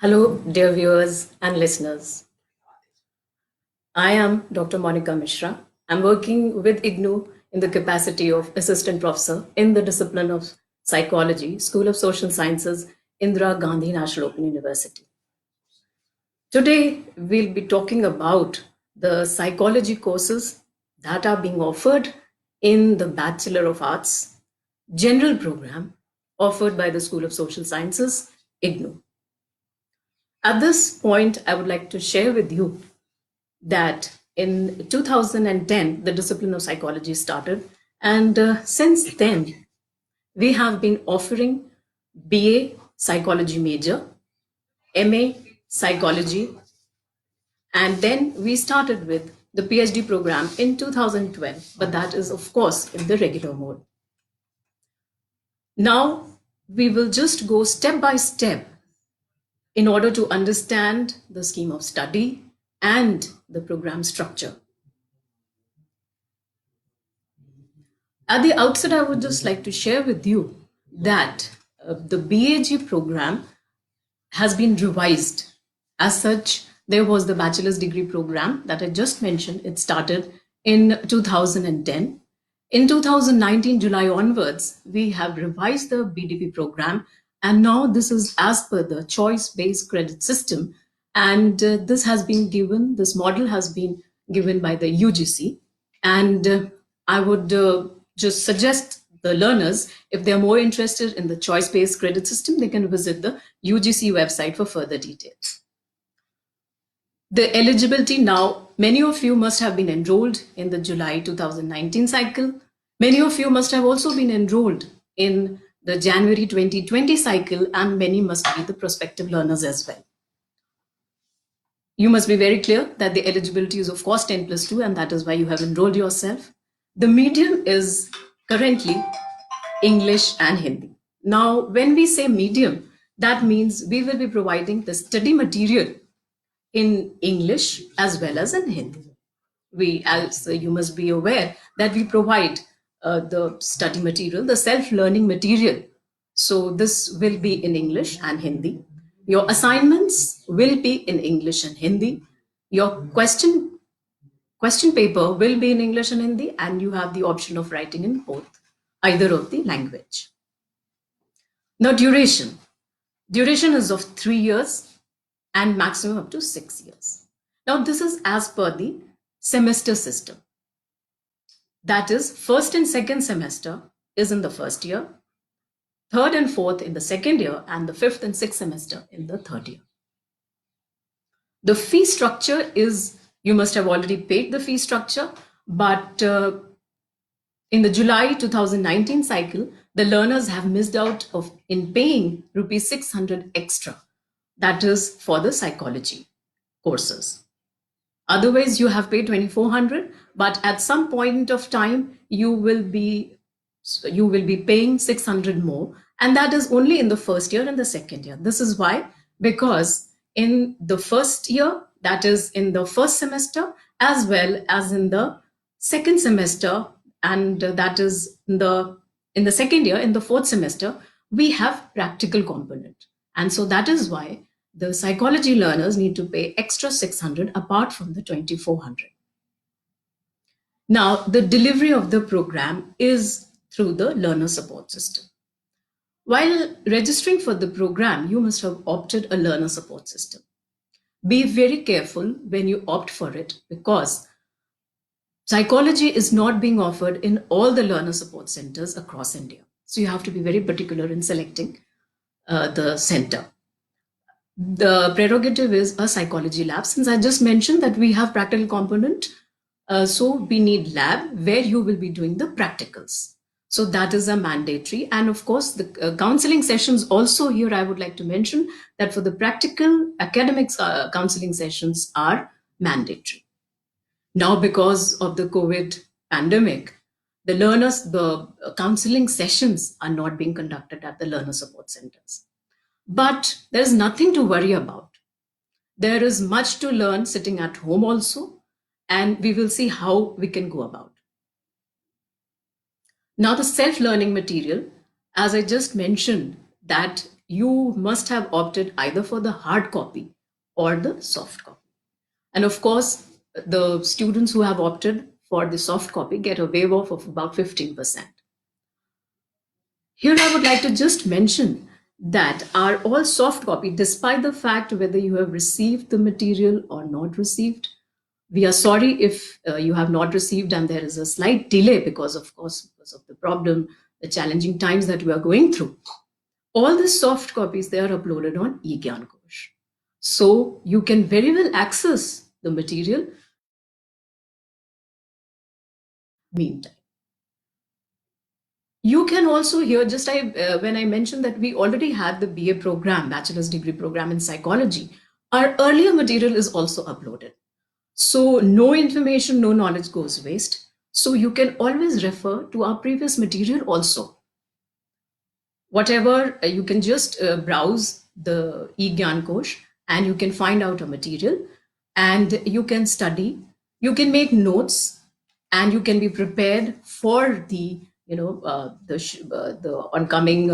Hello, dear viewers and listeners. I am Dr. Monica Mishra. I'm working with IGNU in the capacity of Assistant Professor in the discipline of Psychology, School of Social Sciences, Indira Gandhi National Open University. Today, we'll be talking about the psychology courses that are being offered in the Bachelor of Arts general program offered by the School of Social Sciences, IGNU. At this point, I would like to share with you that in 2010, the discipline of psychology started. And since then, we have been offering BA psychology major, MA psychology, and then we started with the PhD program in 2012, but that is, of course, in the regular mode. Now, we will just go step by step in order to understand the scheme of study and the program structure. At the outset, I would just like to share with you that the BAG program has been revised. As such, there was the bachelor's degree program that I just mentioned. It started in 2010. In 2019, July onwards, we have revised the BDP program, and now this is as per the choice-based credit system. And this model has been given by the UGC. And I would just suggest the learners, if they're more interested in the choice-based credit system, they can visit the UGC website for further details. The eligibility now, many of you must have been enrolled in the July 2019 cycle. Many of you must have also been enrolled in the January 2020 cycle, and many must be the prospective learners as well. You must be very clear that the eligibility is of course 10+2, and that is why you have enrolled yourself. The medium is currently English and Hindi. Now, when we say medium, that means we will be providing the study material in English as well as in Hindi. As you must be aware, that we provide the study material, the self-learning material. So this will be in English and Hindi. Your assignments will be in English and Hindi. Your question paper will be in English and Hindi, and you have the option of writing in both, either of the language. Now, duration. Duration is of 3 years and maximum up to 6 years. Now, this is as per the semester system. That is, first and second semester is in the first year, third and fourth in the second year, and the fifth and sixth semester in the third year. The fee structure is, you must have already paid the fee structure, but in the July 2019 cycle, the learners have missed out in paying rupees 600 extra. That is for the psychology courses. Otherwise, you have paid 2,400, but at some point of time, you will be paying 600 more, and that is only in the first year and the second year. This is why, because in the first year, that is in the first semester, as well as in the second semester, and that is in the second year, in the fourth semester, we have practical component. And so that is why the psychology learners need to pay extra 600 apart from the 2,400. Now, the delivery of the program is through the learner support system. While registering for the program, you must have opted a learner support system. Be very careful when you opt for it, because psychology is not being offered in all the learner support centers across India. So you have to be very particular in selecting the center. The prerogative is a psychology lab. Since I just mentioned that we have practical component, so we need lab where you will be doing the practicals. So that is a mandatory. And of course, the counseling sessions also here, I would like to mention that for the practical academics counseling sessions are mandatory. Now, because of the COVID pandemic, the counseling sessions are not being conducted at the learner support centers. But there's nothing to worry about. There is much to learn sitting at home also, and we will see how we can go about. Now, the self-learning material, as I just mentioned, that you must have opted either for the hard copy or the soft copy. And of course, the students who have opted for the soft copy get a waive off of about 15%. Here, I would like to just mention that are all soft copy, despite the fact whether you have received the material or not received. We are sorry if you have not received and there is a slight delay because, of course, because of the problem, the challenging times that we are going through. All the soft copies, they are uploaded on eGyanKosh. So you can very well access the material meantime. You can also hear, just when I mentioned that we already had the BA program, bachelor's degree program in psychology, our earlier material is also uploaded. So no information, no knowledge goes waste. So you can always refer to our previous material also. Whatever, you can just browse the eGyanKosh and you can find out a material and you can study, you can make notes, and you can be prepared for the the oncoming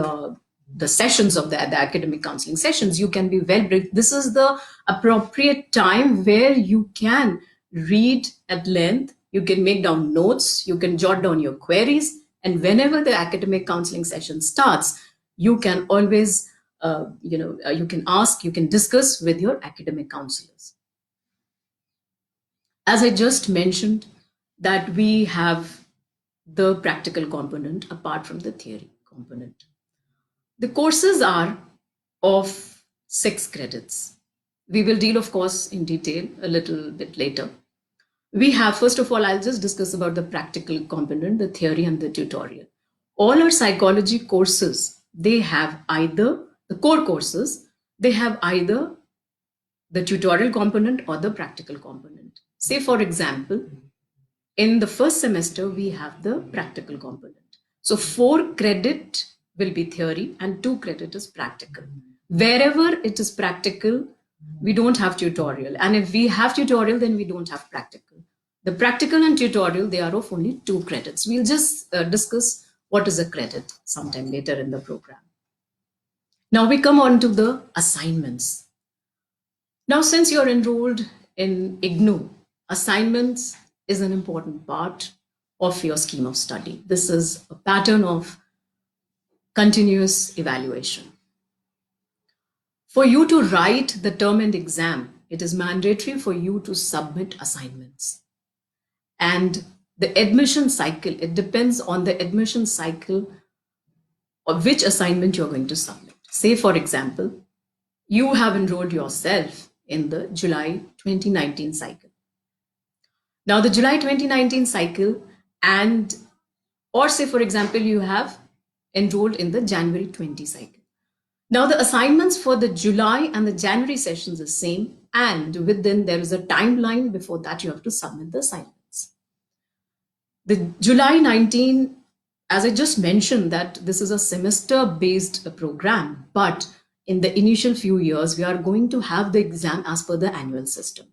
the sessions of the academic counseling sessions. You can be well briefed. This is the appropriate time where you can read at length, you can make down notes, you can jot down your queries, and whenever the academic counseling session starts, you can always you can ask, you can discuss with your academic counselors. As I just mentioned, that we have the practical component apart from the theory component. The courses are of 6 credits. We will deal, of course, in detail a little bit later. We have, first of all, I'll just discuss about the practical component, the theory and the tutorial. All our psychology courses, they have either, the core courses, they have either the tutorial component or the practical component. Say, for example, in the first semester, we have the practical component. So 4 credit will be theory and 2 credit is practical. Wherever it is practical, we don't have tutorial. And if we have tutorial, then we don't have practical. The practical and tutorial, they are of only 2 credits. We'll just discuss what is a credit sometime later in the program. Now we come on to the assignments. Now, since you're enrolled in IGNOU, assignments is an important part of your scheme of study. This is a pattern of continuous evaluation. For you to write the term end exam, it is mandatory for you to submit assignments. And the admission cycle, it depends on the admission cycle of which assignment you're going to submit. Say, for example, you have enrolled yourself in the July 2019 cycle. Now, the July 2019 cycle, and or say, for example, you have enrolled in the January 20 cycle. Now, the assignments for the July and the January sessions are same, and within there is a timeline before that you have to submit the assignments. The July 19, as I just mentioned, that this is a semester-based program, but in the initial few years, we are going to have the exam as per the annual system.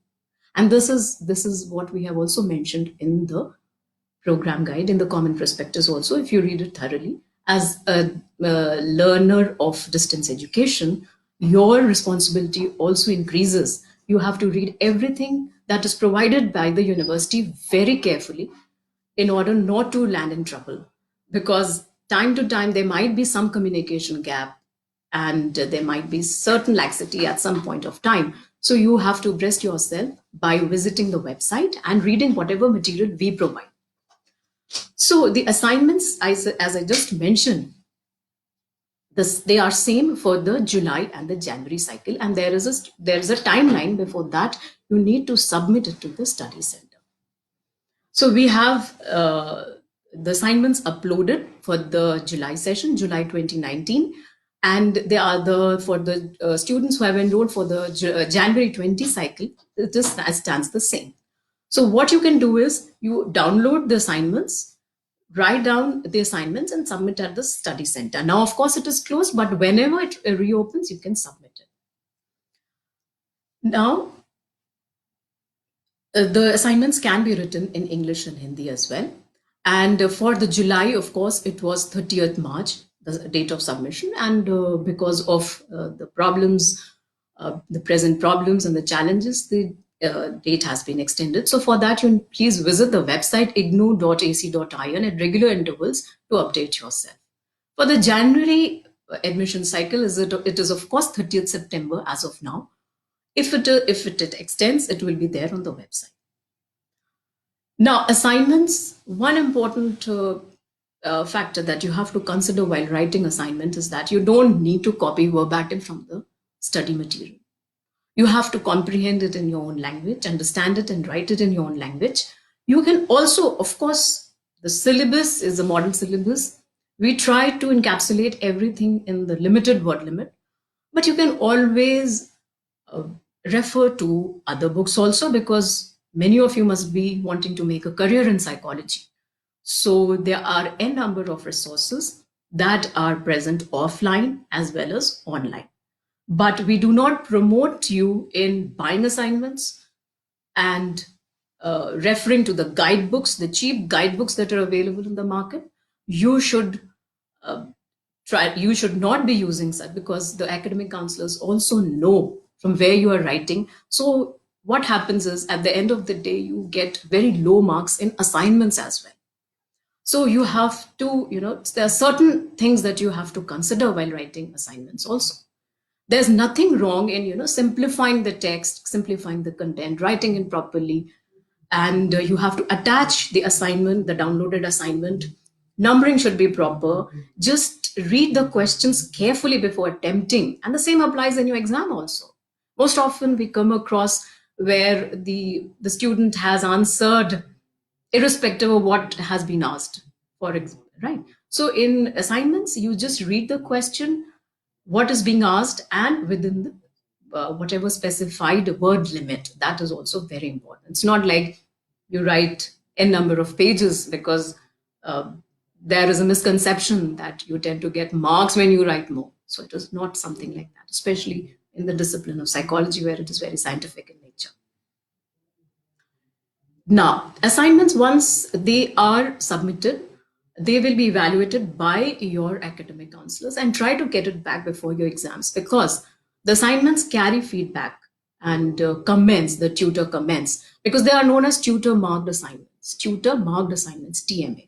And this is what we have also mentioned in the program guide, in the common prospectus also, if you read it thoroughly. As a learner of distance education, your responsibility also increases. You have to read everything that is provided by the university very carefully in order not to land in trouble. Because time to time, there might be some communication gap and there might be certain laxity at some point of time. So you have to breast yourself by visiting the website and reading whatever material we provide. So the assignments, as I just mentioned, they are same for the July and the January cycle, and there is a timeline before that you need to submit it to the study center. So we have the assignments uploaded for the July session, July 2019, and they are for the students who have enrolled for the January 20 cycle. This stands the same. So what you can do is you download the assignments, write down the assignments and submit at the study center. Now, of course, it is closed, but whenever it reopens, you can submit it. Now, the assignments can be written in English and Hindi as well. And for the July, of course, it was 30th March. the date of submission, and because of the problems, the present problems and the challenges, the date has been extended. So for that, you please visit the website ignou.ac.in at regular intervals to update yourself. For the January admission cycle, it is of course 30th September as of now. If it extends, it will be there on the website. Now, assignments, one important factor that you have to consider while writing assignment is that you don't need to copy verbatim from the study material. You have to comprehend it in your own language, understand it, and write it in your own language. You can also, of course, the syllabus is a model syllabus. We try to encapsulate everything in the limited word limit, but you can always uh, refer to other books also, because many of you must be wanting to make a career in psychology. So there are a number of resources that are present offline as well as online. But we do not promote you in buying assignments and referring to the guidebooks, the cheap guidebooks that are available in the market. You should uh, you should not be using such, because the academic counselors also know from where you are writing. So what happens is, at the end of the day, you get very low marks in assignments as well. So you have to, there are certain things that you have to consider while writing assignments also. There's nothing wrong in, simplifying the text, simplifying the content, writing it properly, and you have to attach the assignment, the downloaded assignment. Numbering should be proper. Just read the questions carefully before attempting, and the same applies in your exam also. Most often we come across where the student has answered irrespective of what has been asked, right? So in assignments, you just read the question, what is being asked, and within the whatever specified word limit. That is also very important. It's not like you write a number of pages, because uh, there is a misconception that you tend to get marks when you write more. So it is not something like that, especially in the discipline of psychology, where it is very scientific in nature. Now, assignments, once they are submitted, they will be evaluated by your academic counselors, and try to get it back before your exams, because the assignments carry feedback and comments, the tutor comments, because they are known as tutor marked assignments. Tutor marked assignments, TMA.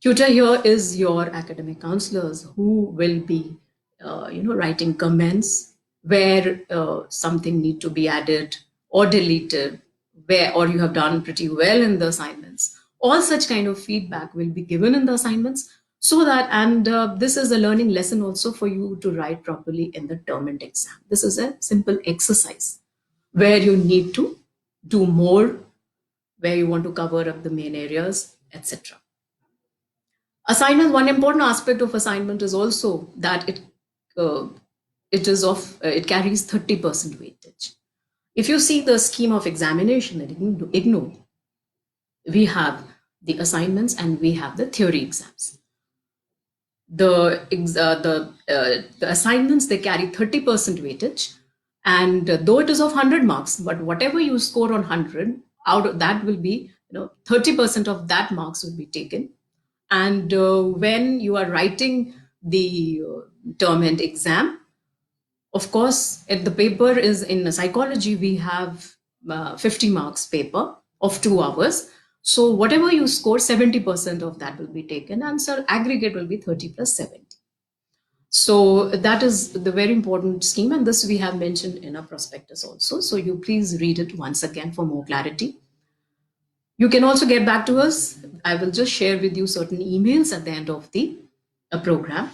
Tutor here is your academic counselors who will be, writing comments where something need to be added or deleted, where or you have done pretty well in the assignments. All such kind of feedback will be given in the assignments, so that, and this is a learning lesson also for you to write properly in the term and exam. This is a simple exercise where you need to do more, where you want to cover up the main areas, etc. Assignment, one important aspect of assignment is also that uh, it carries 30% weightage. If you see the scheme of examination at IGNOU, we have the assignments and we have the theory exams. The assignments, they carry 30% weightage, and though it is of 100 marks, but whatever you score on 100, out of that will be, 30% of that marks will be taken. And when you are writing the term and exam, of course, the paper is in psychology, we have 50 marks paper of 2 hours. So whatever you score, 70% of that will be taken, and so aggregate will be 30 plus 70. So that is the very important scheme, and this we have mentioned in our prospectus also. So you please read it once again for more clarity. You can also get back to us. I will just share with you certain emails at the end of the program.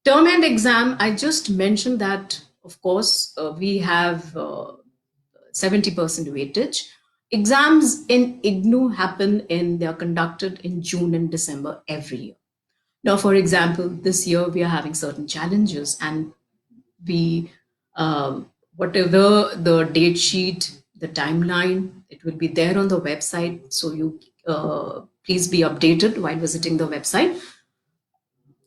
Term and exam, I just mentioned that, of course, we have 70% weightage. Exams in IGNOU they are conducted in June and December every year. Now, for example, this year we are having certain challenges, and we, whatever the date sheet, the timeline, it will be there on the website. So you please be updated while visiting the website.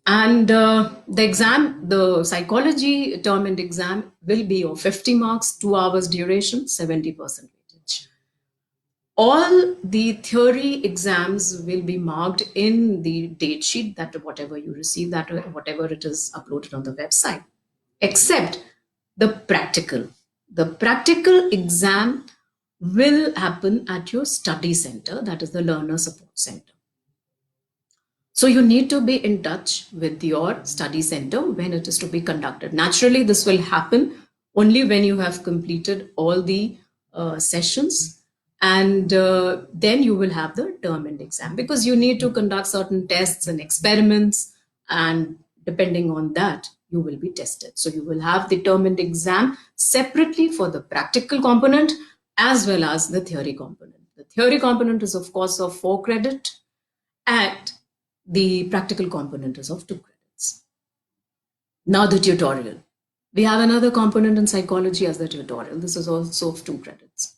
And the psychology term and exam will be of 50 marks, 2 hours duration, 70% weightage. All the theory exams will be marked in the date sheet, that whatever you receive, that whatever it is uploaded on the website, except the practical. The practical exam will happen at your study center, that is the learner support center. So you need to be in touch with your study center when it is to be conducted. Naturally, this will happen only when you have completed all the sessions, and then you will have the term end exam, because you need to conduct certain tests and experiments, and depending on that, you will be tested. So you will have the term end exam separately for the practical component as well as the theory component. The theory component is, of course, of 4 credit, and the practical component is of 2 credits. Now the tutorial. We have another component in psychology as the tutorial. This is also of 2 credits.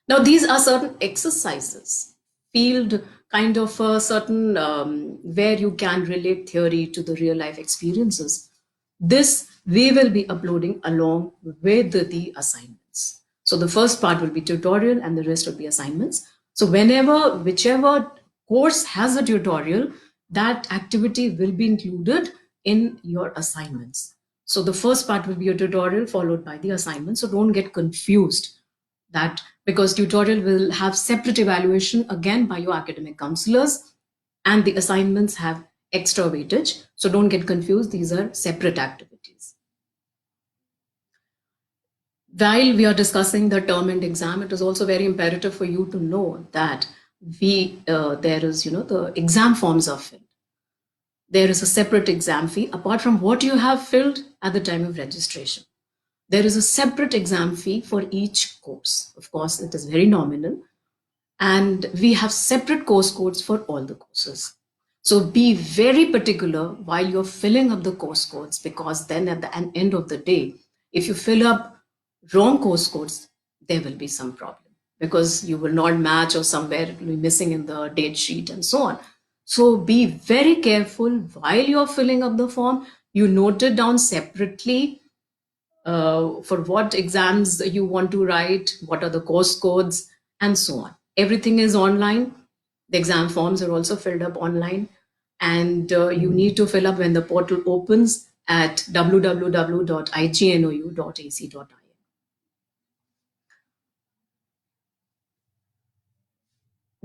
Now these are certain exercises, field kind of a certain where you can relate theory to the real life experiences. This we will be uploading along with the assignments. So the first part will be tutorial and the rest will be assignments. So whichever course has a tutorial, that activity will be included in your assignments. So the first part will be a tutorial followed by the assignment. So don't get confused, that because tutorial will have separate evaluation again by your academic counselors, and the assignments have extra weightage. So don't get confused. These are separate activities. While we are discussing the term end exam, it is also very imperative for you to know that there is, the exam forms are filled. There is a separate exam fee apart from what you have filled at the time of registration. There is a separate exam fee for each course. Of course, it is very nominal, and we have separate course codes for all the courses. So be very particular while you're filling up the course codes, because then at the end of the day, if you fill up wrong course codes, there will be some problem, because you will not match, or somewhere it will be missing in the date sheet and so on. So be very careful while you're filling up the form. You note it down separately for what exams you want to write, what are the course codes, and so on. Everything is online. The exam forms are also filled up online, and you need to fill up when the portal opens at www.ignou.ac.in.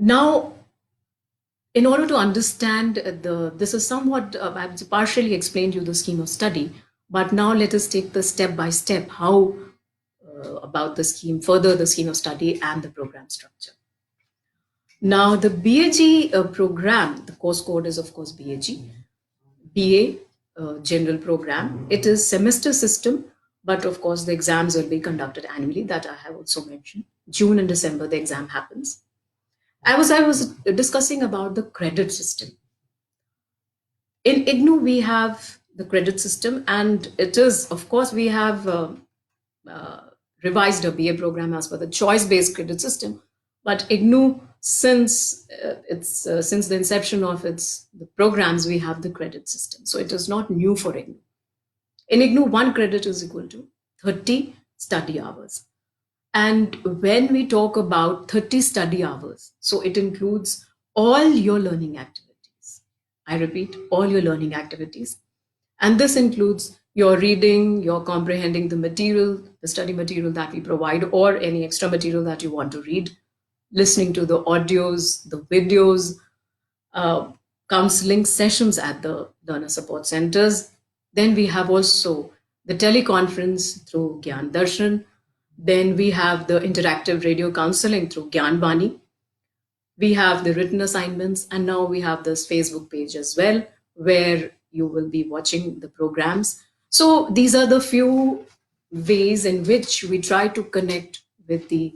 Now, in order to understand this is somewhat, I've partially explained you the scheme of study, but now let us take the step by step how about the scheme, further the scheme of study and the program structure. Now, the BAG program, the course code is of course BAG, BA general program. It is semester system, but of course the exams will be conducted annually. That I have also mentioned. June and December the exam happens. I was discussing about the credit system. In IGNOU we have the credit system, and it is, of course, we have revised a BA program as per the choice-based credit system. But IGNOU, since since the inception of the programs, we have the credit system. So it is not new for IGNOU. In IGNOU, 1 credit is equal to 30 study hours. And when we talk about 30 study hours, so it includes all your learning activities. I repeat, all your learning activities. And this includes your reading, your comprehending the material, the study material that we provide, or any extra material that you want to read, listening to the audios, the videos, counseling sessions at the learner support centers. Then we have also the teleconference through Gyan Darshan. Then we have the interactive radio counseling through Gyan Bani. We have the written assignments, and now we have this Facebook page as well, where you will be watching the programs. So these are the few ways in which we try to connect with the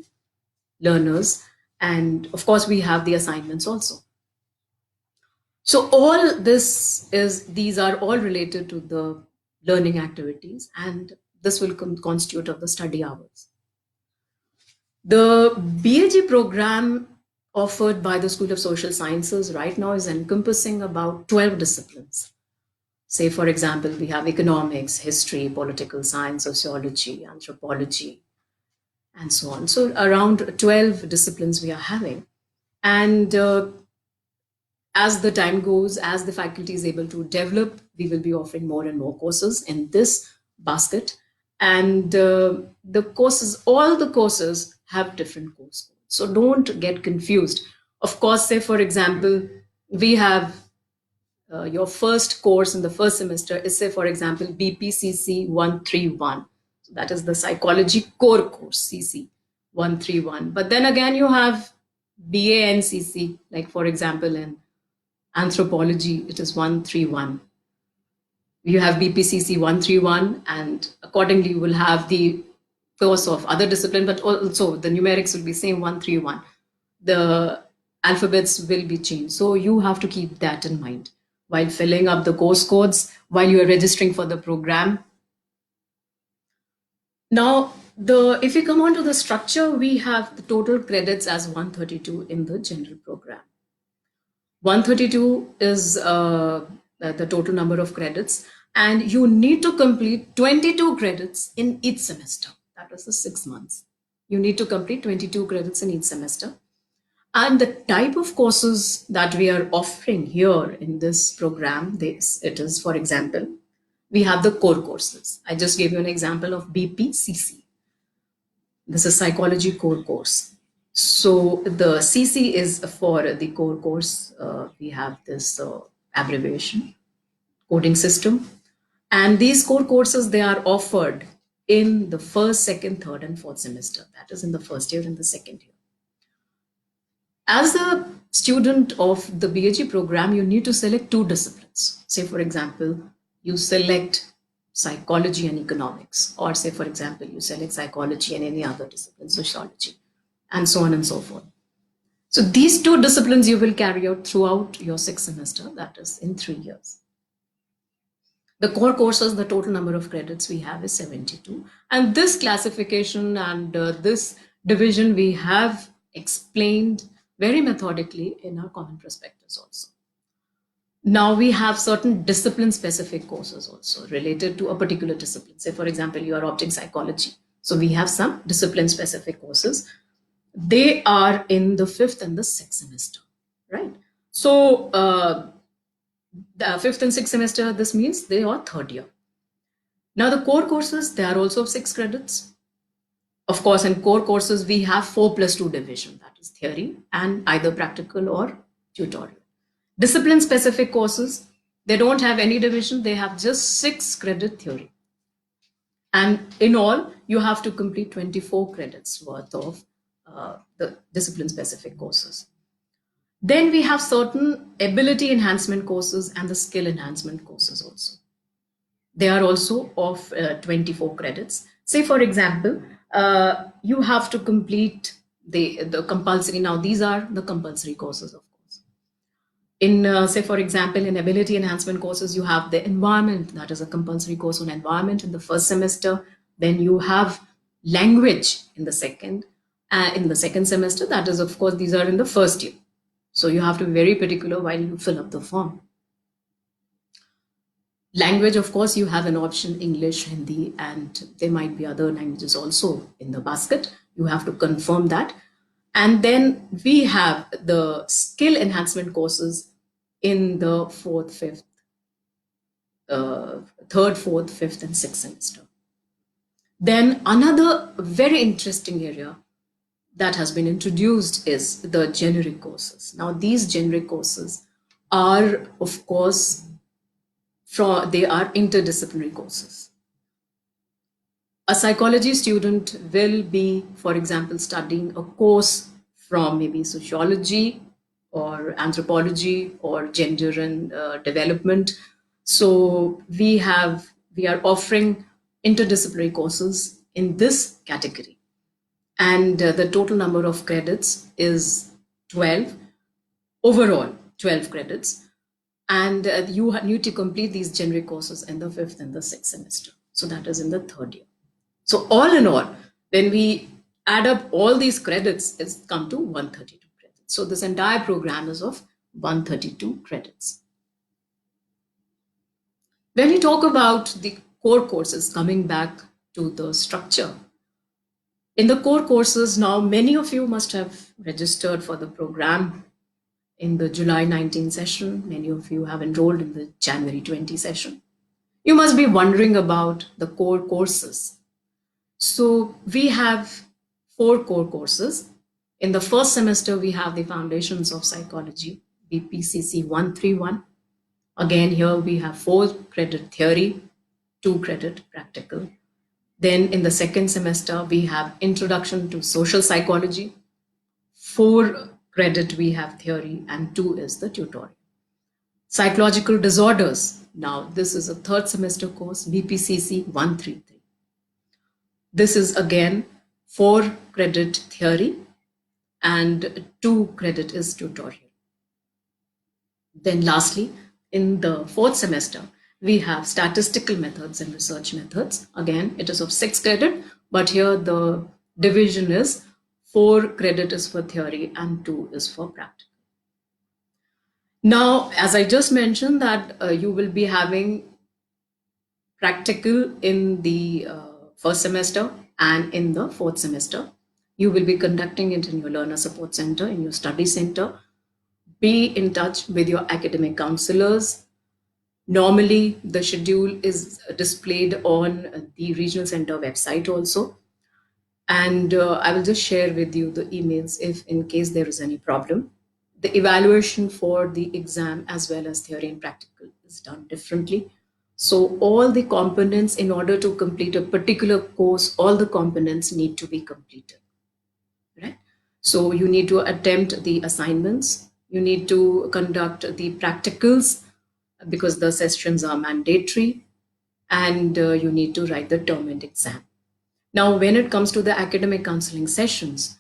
learners. And of course, we have the assignments also. So all these are all related to the learning activities, and this will constitute of the study hours. The BAG program offered by the School of Social Sciences right now is encompassing about 12 disciplines. Say, for example, we have economics, history, political science, sociology, anthropology, and so on. So around 12 disciplines we are having. And as the time goes, as the faculty is able to develop, we will be offering more and more courses in this basket. And the courses, all the courses have different course codes. So don't get confused. Of course, say for example, we have your first course in the first semester is, say for example, BPCC 131. So that is the psychology core course, CC 131. But then again, you have BANCC, like for example, in anthropology, it is 131. You have BPCC 131, and accordingly, you will have the course of other discipline, but also the numerics will be same 131. The alphabets will be changed. So you have to keep that in mind while filling up the course codes, while you are registering for the program. Now, if we come on to the structure, we have the total credits as 132 in the general program. 132 is the total number of credits, and you need to complete 22 credits in each semester. That is the 6 months. You need to complete 22 credits in each semester. And the type of courses that we are offering here in this program, it is, for example, we have the core courses. I just gave you an example of BPCC. This is psychology core course. So the CC is for the core course. We have this abbreviation, coding system. And these core courses, they are offered in the first, second, third, and fourth semester. That is in the first year and the second year. As a student of the BHE program, you need to select two disciplines. Say, for example, you select psychology and economics, or say, for example, you select psychology and any other discipline, sociology, and so on and so forth. So these two disciplines you will carry out throughout your sixth semester, that is in 3 years. The core courses, the total number of credits we have is 72. And this classification and this division we have explained very methodically in our common prospectus also. Now we have certain discipline specific courses also related to a particular discipline. Say, for example, you are object psychology. So we have some discipline specific courses. They are in the fifth and the sixth semester, right? So the fifth and sixth semester, this means they are third year. Now the core courses, they are also of 6 credits. Of course, in core courses, we have 4+2 division, that is theory and either practical or tutorial. Discipline specific courses, they don't have any division, they have just 6 credit theory. And in all, you have to complete 24 credits worth of the discipline specific courses. Then we have certain ability enhancement courses and the skill enhancement courses also. They are also of 24 credits. Say, for example, you have to complete the compulsory. Now, these are the compulsory courses, of course. In, say, for example, in ability enhancement courses, you have the environment. That is a compulsory course on environment in the first semester. Then you have language in the second semester. That is, of course, these are in the first year. So you have to be very particular while you fill up the form. Language, of course, you have an option English, Hindi, and there might be other languages also in the basket. You have to confirm that. And then we have the skill enhancement courses in the third, fourth, fifth, and sixth semester. Then another very interesting area that has been introduced is the generic courses. Now, these generic courses are, of course, they are interdisciplinary courses. A psychology student will be, for example, studying a course from maybe sociology or anthropology or gender and development. So we are offering interdisciplinary courses in this category. And the total number of credits is 12, overall 12 credits. And you need to complete these generic courses in the fifth and the sixth semester. So that is in the third year. So all in all, when we add up all these credits, it's come to 132 credits. So this entire program is of 132 credits. When we talk about the core courses, coming back to the structure, In the core courses now, many of you must have registered for the program in the July 19 session. Many of you have enrolled in the January 20 session. You must be wondering about the core courses. So we have 4 core courses. In the first semester, we have the Foundations of Psychology, BPCC 131. Again, here we have 4 credit theory, 2 credit practical. Then in the second semester, we have Introduction to Social Psychology. 4 credit we have theory, and 2 is the tutorial. Psychological disorders. Now, this is a third semester course, BPCC 133. This is again 4 credit theory and 2 credit is tutorial. Then lastly, in the fourth semester, we have statistical methods and research methods. Again, it is of 6 credit, but here the division is 4 credit is for theory and 2 is for practical. Now, as I just mentioned that you will be having practical in the first semester and in the fourth semester. You will be conducting it in your learner support center, in your study center. Be in touch with your academic counselors. Normally, the schedule is displayed on the regional center website also. And I will just share with you the emails if in case there is any problem. The evaluation for the exam as well as theory and practical is done differently. So all the components in order to complete a particular course, all the components need to be completed, right? So you need to attempt the assignments, you need to conduct the practicals because the sessions are mandatory, and you need to write the term and exam. Now, when it comes to the academic counseling sessions,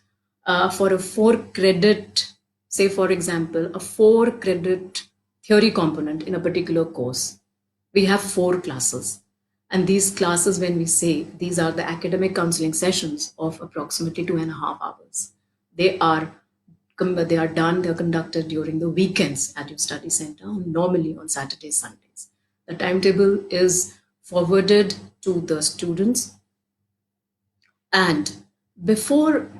for a 4 credit, say for example, a 4 credit theory component in a particular course, we have 4 classes. And these classes, when we say these are the academic counseling sessions of approximately 2.5 hours, they are they're conducted during the weekends at your study center, normally on Saturdays, Sundays. The timetable is forwarded to the students, and before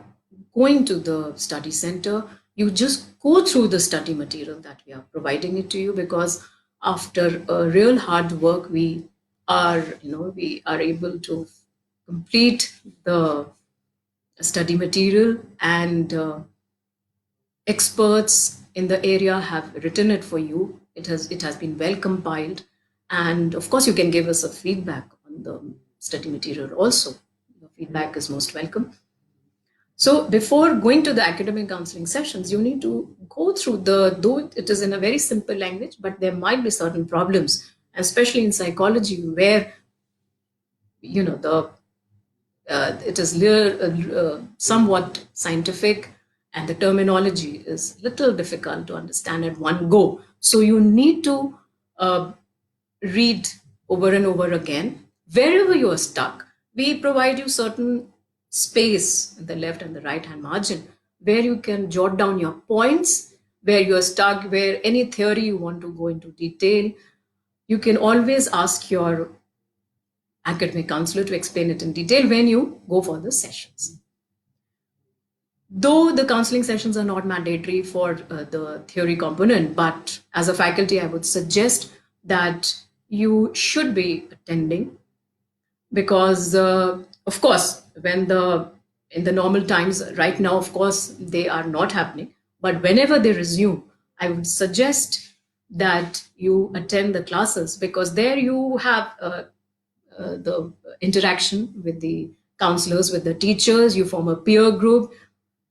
going to the study center, you just go through the study material that we are providing it to you, because after a real hard work, we are able to complete the study material, and experts in the area have written it for you. It has been well compiled, and of course you can give us a feedback on the study material also. Your feedback is most welcome. So before going to the academic counseling sessions, you need to go through though it is in a very simple language, but there might be certain problems, especially in psychology, where the it is somewhat scientific, and the terminology is little difficult to understand at one go. So you need to read over and over again. Wherever you are stuck, we provide you certain space in the left and the right hand margin where you can jot down your points, where you are stuck, where any theory you want to go into detail. You can always ask your academic counselor to explain it in detail when you go for the sessions. Though the counseling sessions are not mandatory for the theory component, but as a faculty, I would suggest that you should be attending, because, of course, in the normal times, right now, of course, they are not happening. But whenever they resume, I would suggest that you attend the classes, because there you have the interaction with the counselors, with the teachers, you form a peer group,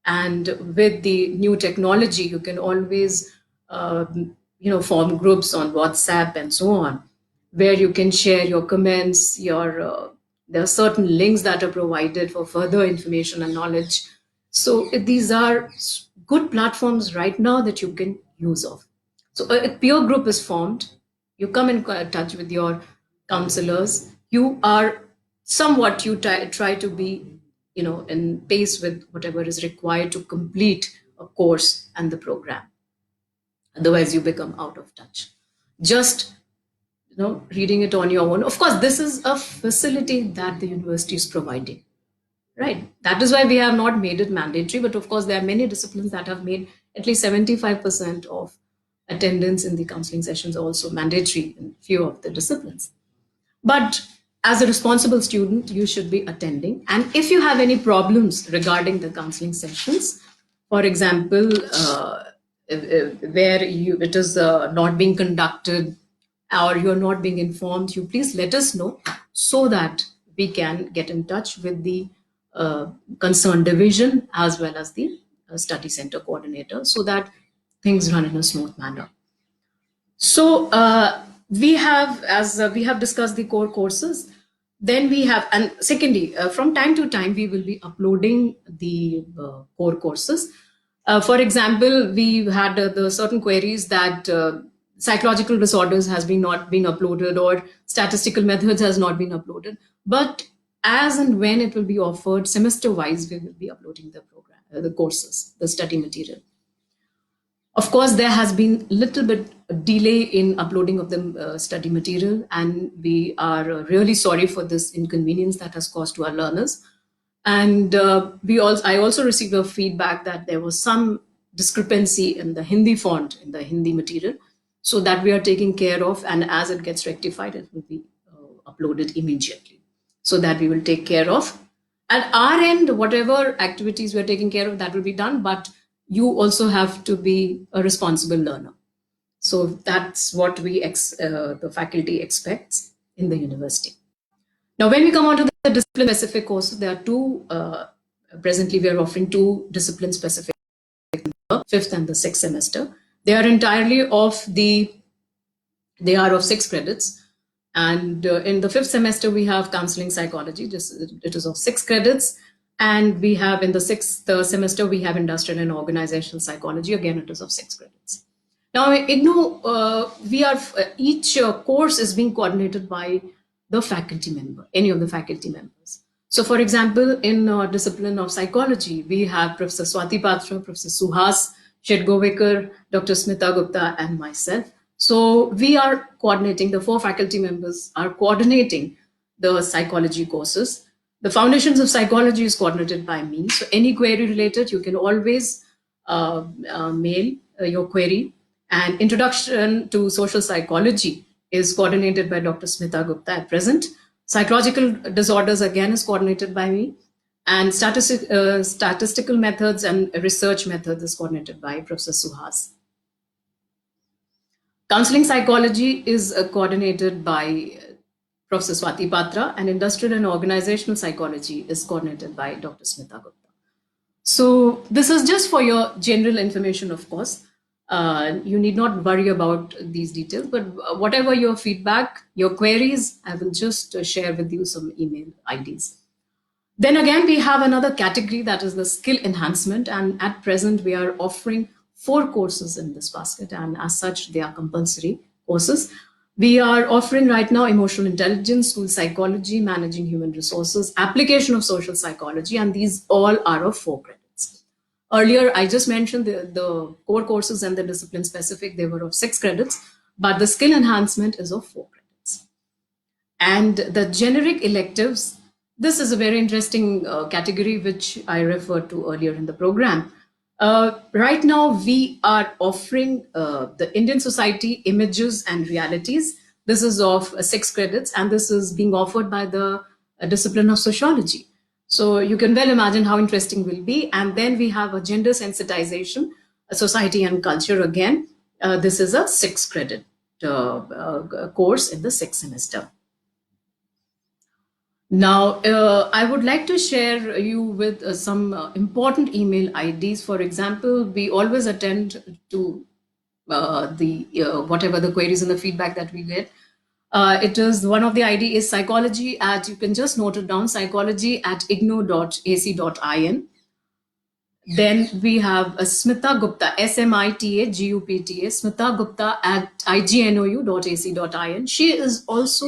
and with the new technology, you can always form groups on WhatsApp and so on, where you can share your comments. There are certain links that are provided for further information and knowledge. So these are good platforms right now that you can use of. So a peer group is formed. You come in touch with your counselors. You are somewhat, you try to be in pace with whatever is required to complete a course and the program. Otherwise, you become out of touch. Just reading it on your own. Of course, this is a facility that the university is providing. right? That is why we have not made it mandatory. But of course, there are many disciplines that have made at least 75% of attendance in the counseling sessions also mandatory in few of the disciplines. But as a responsible student, you should be attending. And if you have any problems regarding the counseling sessions, for example, where it is not being conducted or you're not being informed, you please let us know so that we can get in touch with the concerned division as well as the study center coordinator so that things run in a smooth manner. So we have, as we have discussed the core courses, then we have, and secondly, from time to time, we will be uploading the core courses. For example, we had the certain queries that psychological disorders has been not been uploaded or statistical methods has not been uploaded. But as and when it will be offered semester wise, we will be uploading the program, the courses, the study material. Of course, there has been little bit delay in uploading of the study material, and we are really sorry for this inconvenience that has caused to our learners. And I also received a feedback that there was some discrepancy in the Hindi font in the Hindi material, so that we are taking care of. And as it gets rectified, it will be uploaded immediately, so that we will take care of. At our end, whatever activities we're taking care of, that will be done. But you also have to be a responsible learner. So that's what the faculty expects in the university. Now, when we come on to the discipline-specific courses, there are two. Presently, we are offering two discipline-specific, the fifth and the sixth semester. They are entirely they are of 6 credits. And in the fifth semester, we have counseling psychology. It is of 6 credits. And we have in the sixth semester, we have industrial and organizational psychology. Again, it is of 6 credits. Now, each course is being coordinated by the faculty member, any of the faculty members. So, for example, in discipline of psychology, we have Professor Swati Patra, Professor Suhas Shedgovekar, Dr. Smita Gupta, and myself. So we are coordinating, the 4 faculty members are coordinating the psychology courses. The foundations of psychology is coordinated by me. So any query related, you can always mail your query. And introduction to social psychology is coordinated by Dr. Smita Gupta at present. Psychological disorders again is coordinated by me. And statistical methods and research methods is coordinated by Professor Suhas. Counseling psychology is coordinated by Professor Swati Patra, and industrial and organizational psychology is coordinated by Dr. Smita Gupta. So this is just for your general information, of course. You need not worry about these details, but whatever your feedback, your queries, I will just share with you some email IDs. Then again, we have another category that is the skill enhancement. And at present, we are offering 4 courses in this basket. And as such, they are compulsory courses. We are offering right now emotional intelligence, school psychology, managing human resources, application of social psychology, and these all are of 4 credits. Earlier, I just mentioned the core courses and the discipline specific, they were of 6 credits, but the skill enhancement is of 4 credits. And the generic electives, this is a very interesting category which I referred to earlier in the program. Right now, we are offering the Indian Society Images and Realities. This is of 6 credits, and this is being offered by the discipline of sociology. So you can well imagine how interesting will be. And then we have a gender sensitization, a society and culture again. This is a 6 credit course in the 6th semester. Now, I would like to share you with some important email IDs. For example, we always attend to whatever the queries and the feedback that we get. It is one of the ID is psychology at, you can just note it down, psychology at igno.ac.in. Then we have Smita Gupta, SMITA, Smita Gupta at ignou.ac.in. She is also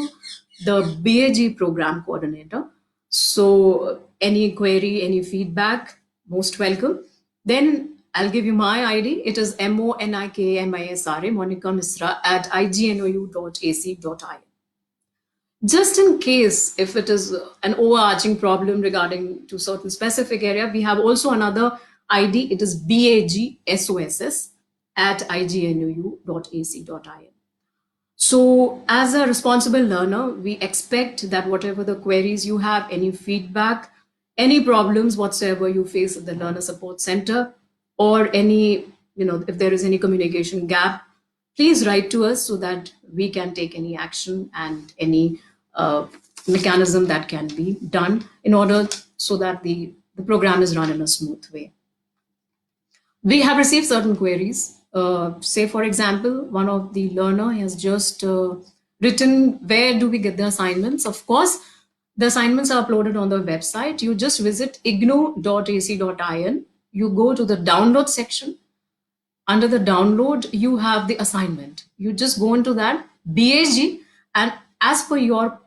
the BAG program coordinator. So any query, any feedback, most welcome. Then I'll give you my ID. It is MONIKAMISRA, Monica Misra at ignou.ac.in. Just in case if it is an overarching problem regarding to certain specific area, we have also another ID. It is BAGSOSS at ignuu.ac.in. So, as a responsible learner, we expect that whatever the queries you have, any feedback, any problems whatsoever you face at the Learner Support Center, or any, if there is any communication gap, please write to us so that we can take any action and any uh, mechanism that can be done in order so that the program is run in a smooth way. We have received certain queries. Say, for example, one of the learner has just written, where do we get the assignments? Of course, the assignments are uploaded on the website. You just visit ignou.ac.in. You go to the download section. Under the download, you have the assignment. You just go into that BAG, and as per your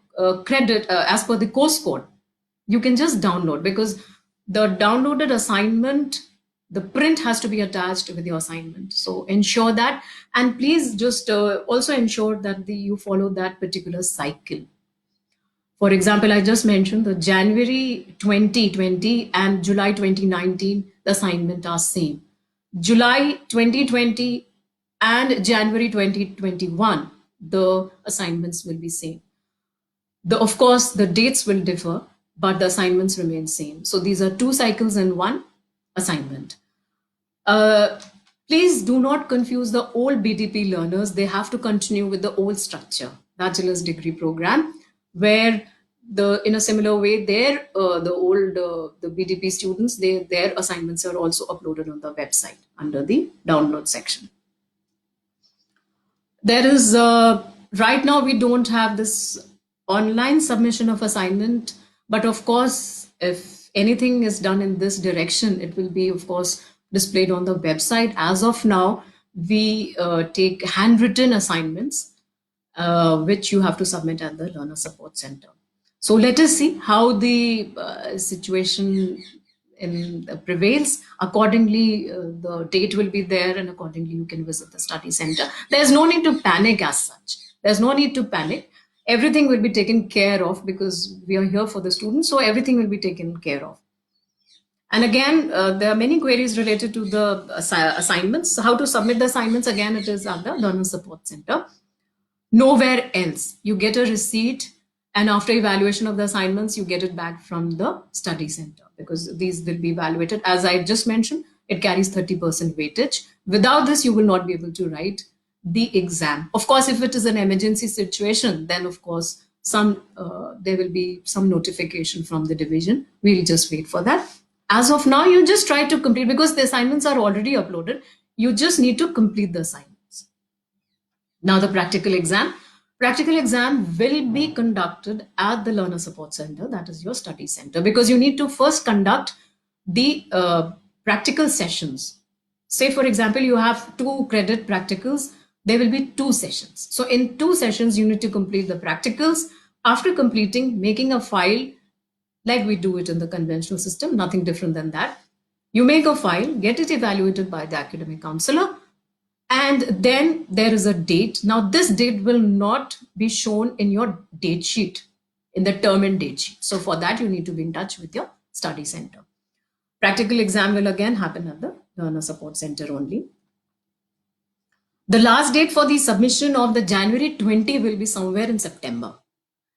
credit, as per the course code, you can just download, because the downloaded assignment, the print has to be attached with your assignment. So ensure that, and please just also ensure that you follow that particular cycle. For example, I just mentioned the January 2020 and July 2019, the assignment are same. July 2020 and January 2021, the assignments will be same. Of course, the dates will differ, but the assignments remain same. So these are 2 cycles in one assignment. Uh, Please do not confuse the old BDP learners. They have to continue with the old structure, bachelor's degree program, where in a similar way, the BDP students, their assignments are also uploaded on the website under the download section. There is right now we don't have this online submission of assignment, but of course, if anything is done in this direction, it will be, of course, displayed on the website. As of now, we take handwritten assignments, which you have to submit at the Learner Support Center. So let us see how the situation prevails. Accordingly, the date will be there, and accordingly, you can visit the study center. There's no need to panic as such. There's no need to panic. Everything will be taken care of, because we are here for the students. So everything will be taken care of. And again, there are many queries related to the assignments. So how to submit the assignments? Again, it is at the Learner Support Center. Nowhere else. You get a receipt, and after evaluation of the assignments, you get it back from the study center, because these will be evaluated. As I just mentioned, it carries 30% weightage. Without this, you will not be able to write the exam. Of course, if it is an emergency situation, then of course, there will be some notification from the division. We'll just wait for that. As of now, you just try to complete, because the assignments are already uploaded. You just need to complete the assignments. Now, the practical exam. Practical exam will be conducted at the Learner Support Center, that is your study center, because you need to first conduct the practical sessions. Say, for example, you have 2 credit practicals, there will be 2 sessions. So in 2 sessions, you need to complete the practicals. After completing, making a file, like we do it in the conventional system, nothing different than that. You make a file, get it evaluated by the academic counselor, and then there is a date. Now, this date will not be shown in your date sheet, in the term and date sheet. So for that, you need to be in touch with your study center. Practical exam will again happen at the Learner Support Center only. The last date for the submission of the January 20 will be somewhere in September.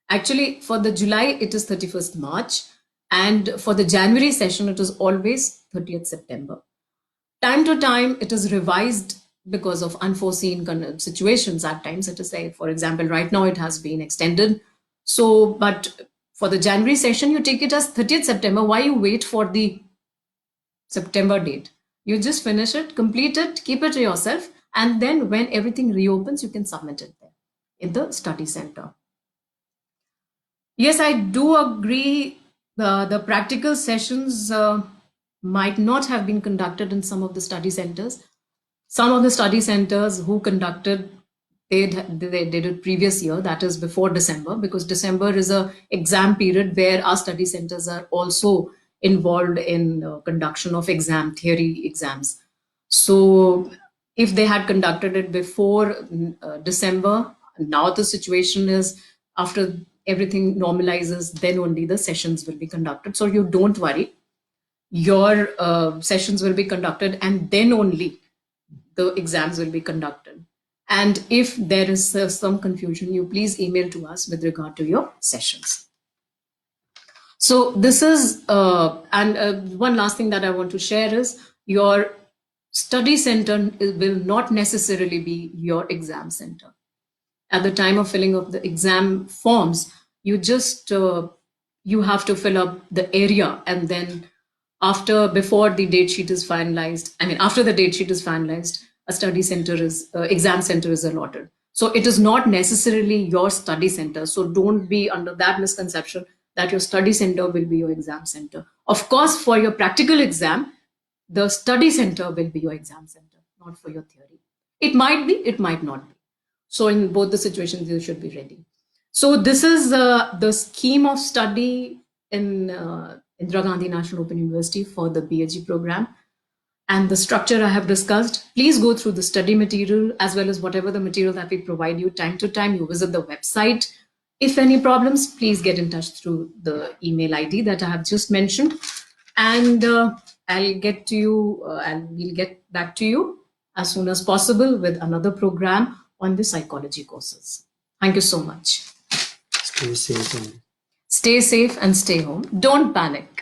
Actually, for the July, it is 31st March. And for the January session, it is always 30th September. Time to time, it is revised because of unforeseen situations. At times, it is like, for example, right now it has been extended. So, but for the January session, you take it as 30th September. Why you wait for the September date? You just finish it, complete it, keep it to yourself, and then when everything reopens, you can submit it there in the study center. Yes, I do agree. The practical sessions might not have been conducted in some of the study centers. Some of the study centers who conducted, they did it previous year, that is before December, because December is a exam period where our study centers are also involved in conduction of exam theory exams. So if they had conducted it before December, now the situation is after everything normalizes, then only the sessions will be conducted. So you don't worry. Your sessions will be conducted, and then only the exams will be conducted. And if there is some confusion, you please email to us with regard to your sessions. So this is, one last thing that I want to share is your study center will not necessarily be your exam center. At the time of filling of the exam forms, you just you have to fill up the area, and then before the date sheet is finalized, I mean after the date sheet is finalized, a study center is exam center is allotted. So it is not necessarily your study center. So don't be under that misconception that your study center will be your exam center. Of course, for your practical exam, the study center will be your exam center, not for your theory. It might be, it might not be. So in both the situations, you should be ready. So this is the scheme of study in Indira Gandhi National Open University for the BHG program. And the structure I have discussed. Please go through the study material as well as whatever the material that we provide you time to time. You visit the website. If any problems, please get in touch through the email ID that I have just mentioned. And I'll get to you, and we'll get back to you as soon as possible with another program on the psychology courses. Thank you so much. Stay safe. Stay safe and stay home. Don't panic.